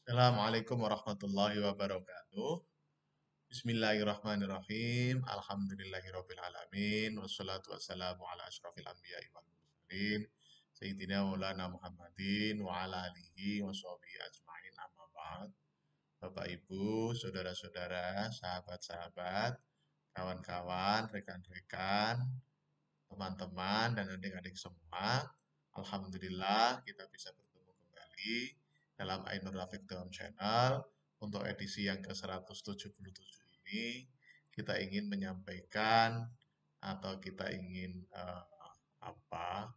Assalamualaikum warahmatullahi wabarakatuh. Bismillahirrahmanirrahim. Alhamdulillahirabbil alamin wassalatu wassalamu ala asyrofil anbiya'i wal mursalin sayyidina maulana Muhammadin wa ala alihi washabihi ajmain amma ba'd. Bapak Ibu, saudara-saudara, sahabat-sahabat, kawan-kawan, rekan-rekan, teman-teman dan adik-adik semua. Alhamdulillah kita bisa bertemu kembali dalam Ainur Rafiq Dalam Channel. Untuk edisi yang ke-177 ini kita ingin menyampaikan atau kita ingin apa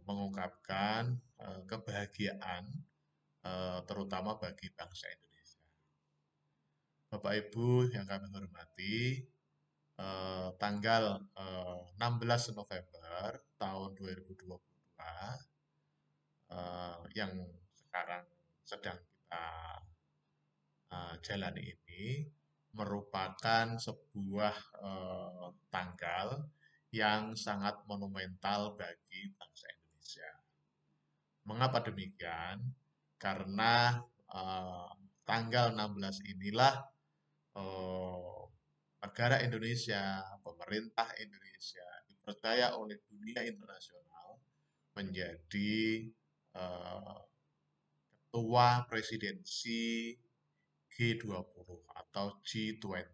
mengungkapkan kebahagiaan terutama bagi bangsa Indonesia. Bapak Ibu yang kami hormati, tanggal 16 November tahun 2022 yang sekarang sedang kita jalani ini merupakan sebuah tanggal yang sangat monumental bagi bangsa Indonesia. Mengapa demikian? Karena tanggal 16 inilah eh, negara Indonesia, pemerintah Indonesia dipercaya oleh dunia internasional menjadi eh, ketua presidensi G20 atau G20.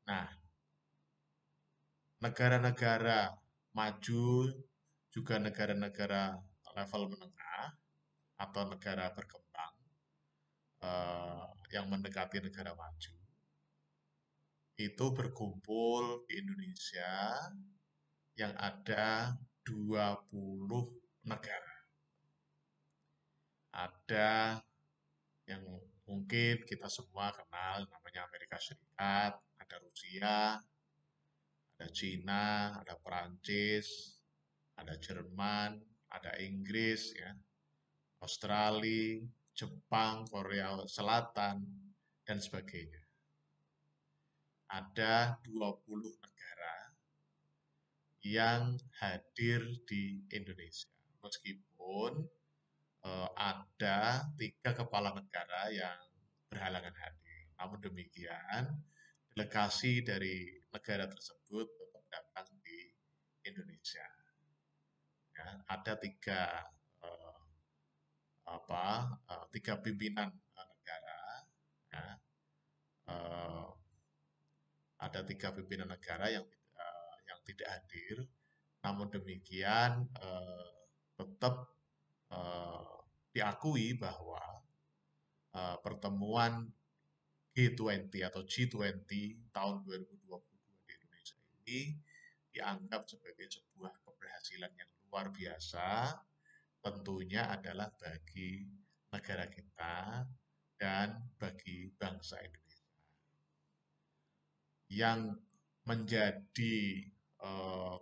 Nah, negara-negara maju juga negara-negara level menengah atau negara berkembang yang mendekati negara maju itu berkumpul di Indonesia yang ada 20 negara. Ada yang mungkin kita semua kenal namanya Amerika Serikat, ada Rusia, ada Cina, ada Perancis, ada Jerman, ada Inggris, ya, Australia, Jepang, Korea Selatan, dan sebagainya. Ada 20 negara yang hadir di Indonesia. Meskipun ada 3 kepala negara yang berhalangan hadir. Namun demikian, delegasi dari negara tersebut tetap datang di Indonesia. Ya, ada eh, tiga pimpinan negara. Ya, eh, ada 3 pimpinan negara yang tidak hadir. Namun demikian, tetap eh, diakui bahwa pertemuan G20 atau G20 tahun 2022 di Indonesia ini dianggap sebagai sebuah keberhasilan yang luar biasa, tentunya adalah bagi negara kita dan bagi bangsa Indonesia. Yang menjadi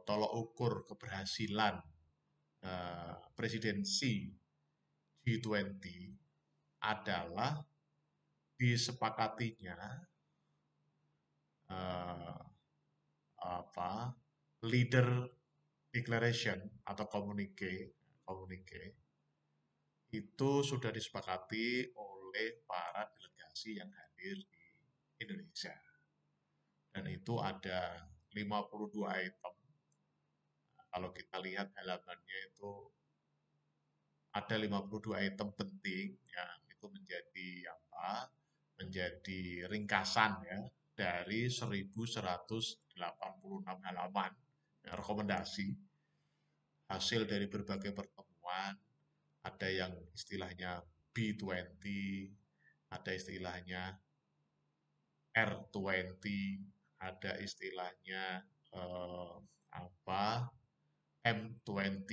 tolok ukur keberhasilan presidensi G20 adalah disepakatinya eh, apa leader declaration atau komunike itu sudah disepakati oleh para delegasi yang hadir di Indonesia. Dan itu ada 52 item. Kalau kita lihat halamannya itu ada 52 item penting yang itu menjadi menjadi ringkasan ya dari 1186 halaman ya, rekomendasi hasil dari berbagai pertemuan. Ada yang istilahnya B20, ada istilahnya R20, ada istilahnya eh, apa M20,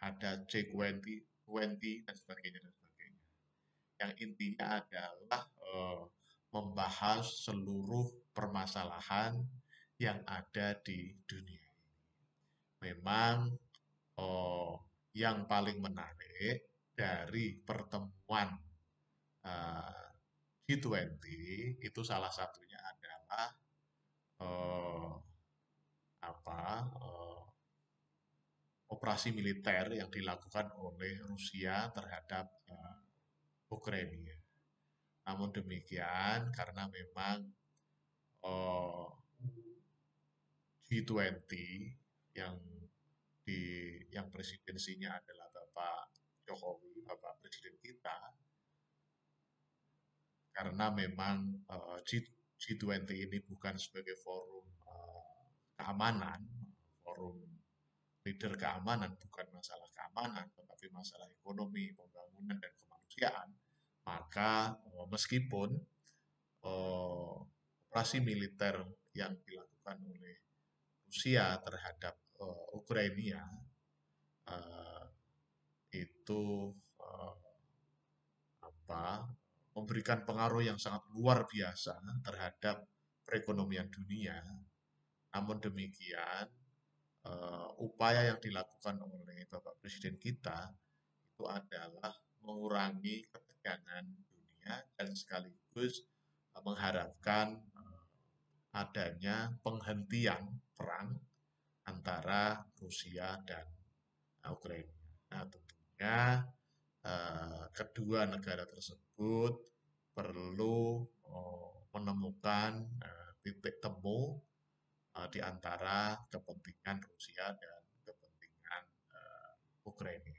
ada C20, dan sebagainya dan sebagainya. Yang intinya adalah membahas seluruh permasalahan yang ada di dunia. Memang yang paling menarik dari pertemuan G20 itu salah satunya adalah eh, apa eh, operasi militer yang dilakukan oleh Rusia terhadap Ukraina. Namun demikian, karena memang eh, G20 yang di yang presidensinya adalah Bapak Jokowi, Bapak Presiden kita, karena memang G20 ini bukan sebagai forum keamanan, forum leader keamanan, bukan masalah keamanan, tetapi masalah ekonomi, pembangunan, dan kemanusiaan, maka meskipun eh, operasi militer yang dilakukan oleh Rusia terhadap Ukraina eh, itu eh, apa memberikan pengaruh yang sangat luar biasa terhadap perekonomian dunia. Namun demikian, upaya yang dilakukan oleh Bapak Presiden kita itu adalah mengurangi ketegangan dunia dan sekaligus mengharapkan adanya penghentian perang antara Rusia dan Ukraina. Nah, tentunya kedua negara tersebut perlu menemukan titik temu di antara kepentingan Rusia dan kepentingan Ukraina.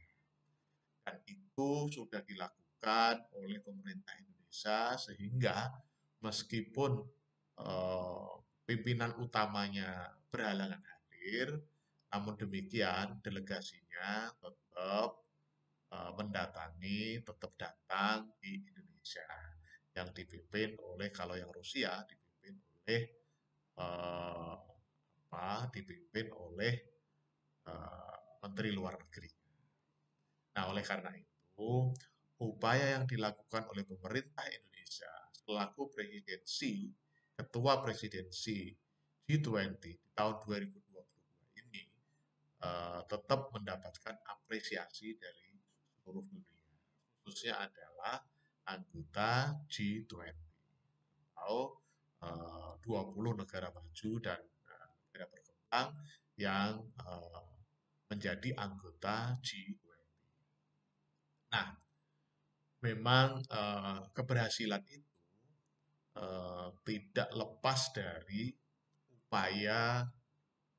Dan itu sudah dilakukan oleh pemerintah Indonesia sehingga meskipun eh, pimpinan utamanya berhalangan hadir, namun demikian delegasinya tetap mendatangi, tetap datang di Indonesia yang dipimpin oleh kalau yang Rusia dipimpin oleh eh, dipimpin oleh Menteri Luar Negeri. Nah, oleh karena itu, upaya yang dilakukan oleh pemerintah Indonesia selaku ketua presidensi G20 di tahun 2022 ini tetap mendapatkan apresiasi dari seluruh dunia, khususnya adalah anggota G20 atau 20 negara maju dan negara berkembang yang menjadi anggota G20. Nah, memang keberhasilan itu tidak lepas dari upaya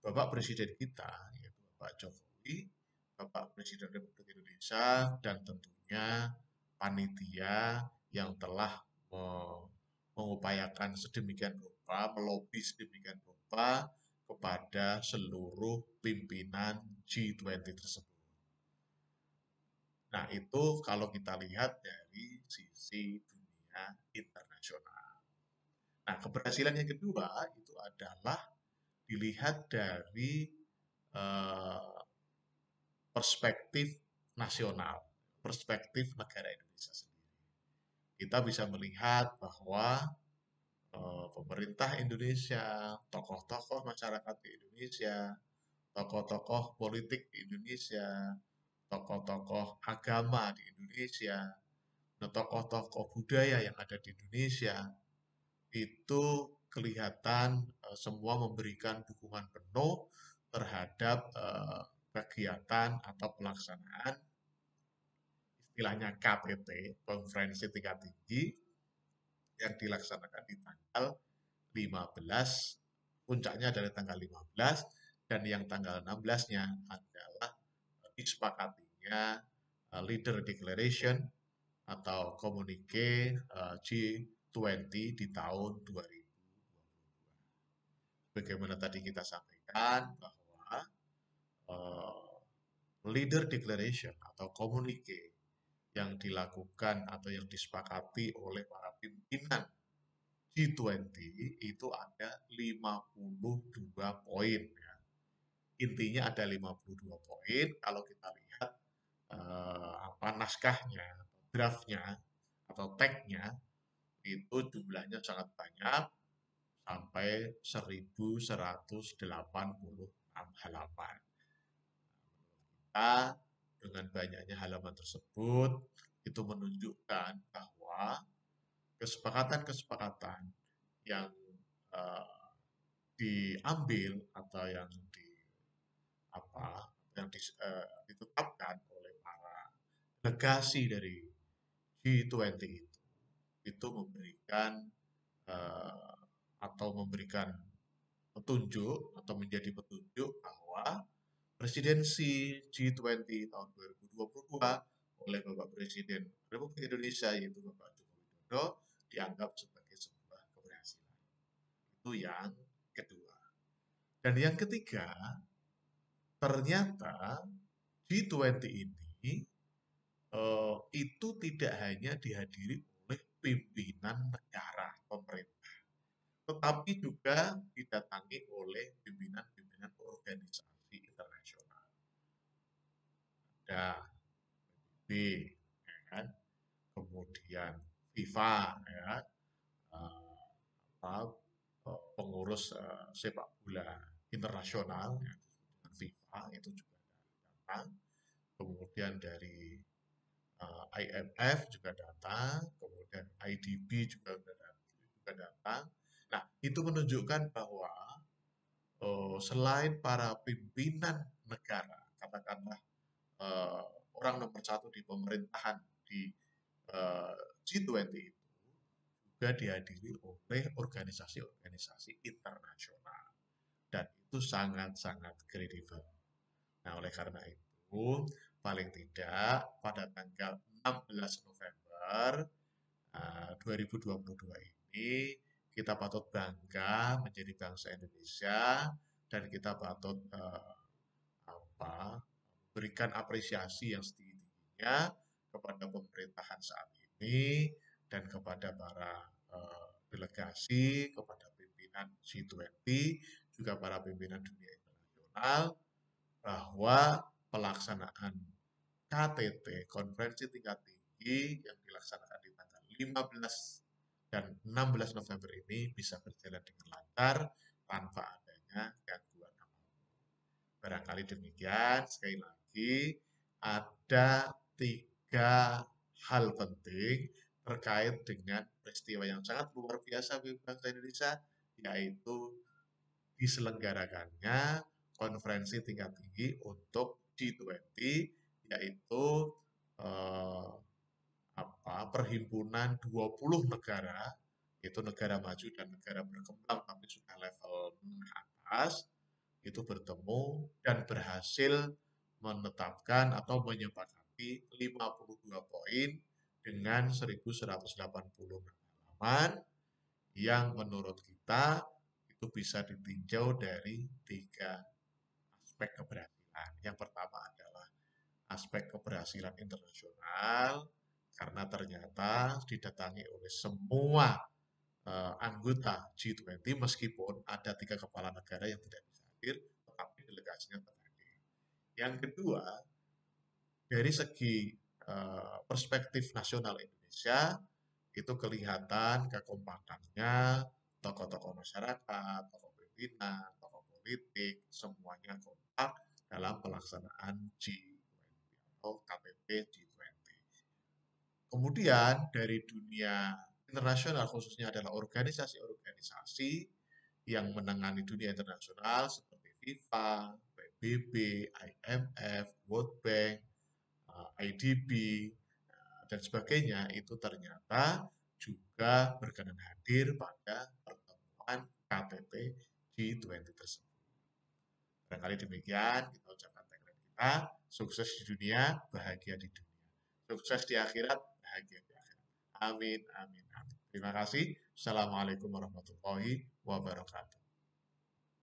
Bapak Presiden kita, yaitu Bapak Jokowi, Bapak Presiden Republik Indonesia, dan tentunya panitia yang telah mengupayakan sedemikian rupa, melobi sedemikian rupa kepada seluruh pimpinan G20 tersebut. Nah, itu kalau kita lihat dari sisi dunia internasional. Nah, keberhasilan yang kedua itu adalah dilihat dari eh, perspektif nasional, perspektif negara Indonesia sendiri. Kita bisa melihat bahwa pemerintah Indonesia, tokoh-tokoh masyarakat di Indonesia, tokoh-tokoh politik di Indonesia, tokoh-tokoh agama di Indonesia, tokoh-tokoh budaya yang ada di Indonesia, itu kelihatan semua memberikan dukungan penuh terhadap kegiatan atau pelaksanaan istilahnya KTT, konferensi tingkat tinggi yang dilaksanakan di tanggal 15, puncaknya dari tanggal 15 dan yang tanggal 16-nya adalah disepakatinya Leader Declaration atau komunike G20 di tahun 2022. Bagaimana tadi kita sampaikan bahwa uh, Leader Declaration atau komunike yang dilakukan atau yang disepakati oleh para pimpinan G20 itu ada 52 poin. Ya. Intinya ada 52 poin. Kalau kita lihat apa naskahnya, draftnya, atau tagnya itu jumlahnya sangat banyak sampai 1186 halaman. Kita dengan banyaknya halaman tersebut itu menunjukkan bahwa kesepakatan-kesepakatan yang uh, diambil atau yang ditetapkan oleh para delegasi dari G20 itu memberikan atau memberikan petunjuk atau menjadi petunjuk bahwa presidensi G20 tahun 2022 oleh Bapak Presiden Republik Indonesia yaitu Bapak Joko Widodo dianggap sebagai sebuah keberhasilan. Itu yang kedua. Dan yang ketiga, ternyata G20 ini itu tidak hanya dihadiri oleh pimpinan negara pemerintah, tetapi juga didatangi oleh pimpinan-pimpinan organisasi internasional. Ada PBB, ya kan? Kemudian FIFA, ya, pengurus sepak bola internasional, ya, FIFA itu juga datang. Kemudian dari IMF juga datang, kemudian IDB juga datang. Nah, itu menunjukkan bahwa selain para pimpinan negara, katakanlah eh, orang nomor satu di pemerintahan di G20 itu juga dihadiri oleh organisasi-organisasi internasional dan itu sangat-sangat kredibel. Nah, oleh karena itu, paling tidak pada tanggal 16 November 2022 ini kita patut bangga menjadi bangsa Indonesia dan kita patut berikan apresiasi yang setinggi-tingginya kepada pemerintahan saat ini dan kepada para delegasi, kepada pimpinan G20, juga para pimpinan dunia internasional bahwa pelaksanaan KTT, Konferensi Tingkat Tinggi yang dilaksanakan di tanggal 15 dan 16 November ini bisa berjalan dengan lancar tanpa adanya gangguan apapun. Barangkali demikian, sekali lagi ada 3 hal penting terkait dengan peristiwa yang sangat luar biasa bagi bangsa Indonesia, yaitu diselenggarakannya konferensi tingkat tinggi untuk G20, yaitu eh, perhimpunan 20 negara, itu negara maju dan negara berkembang tapi sudah level menengah atas, itu bertemu dan berhasil menetapkan atau menyepakati 52 poin dengan 1180 halaman yang menurut kita itu bisa ditinjau dari 3 aspek keberhasilan. Yang pertama adalah aspek keberhasilan internasional karena ternyata didatangi oleh semua anggota G20 meskipun ada 3 kepala negara yang tidak bisa hadir, tetapi delegasinya tetap hadir. Yang kedua, dari segi perspektif nasional Indonesia itu kelihatan kekompakannya tokoh-tokoh masyarakat, tokoh pimpinan, tokoh politik, semuanya kompak dalam pelaksanaan G20 atau KTT G20. Kemudian dari dunia internasional khususnya adalah organisasi-organisasi yang menangani dunia internasional seperti FIFA, PBB, IMF, World Bank, IDB, dan sebagainya itu ternyata juga berkenan hadir pada pertemuan KTT G20 tersebut. Barangkali demikian kita ucapkan tagline kita, sukses di dunia, bahagia di dunia. Sukses di akhirat, bahagia di akhirat. Amin, amin, amin. Terima kasih. Assalamualaikum warahmatullahi wabarakatuh.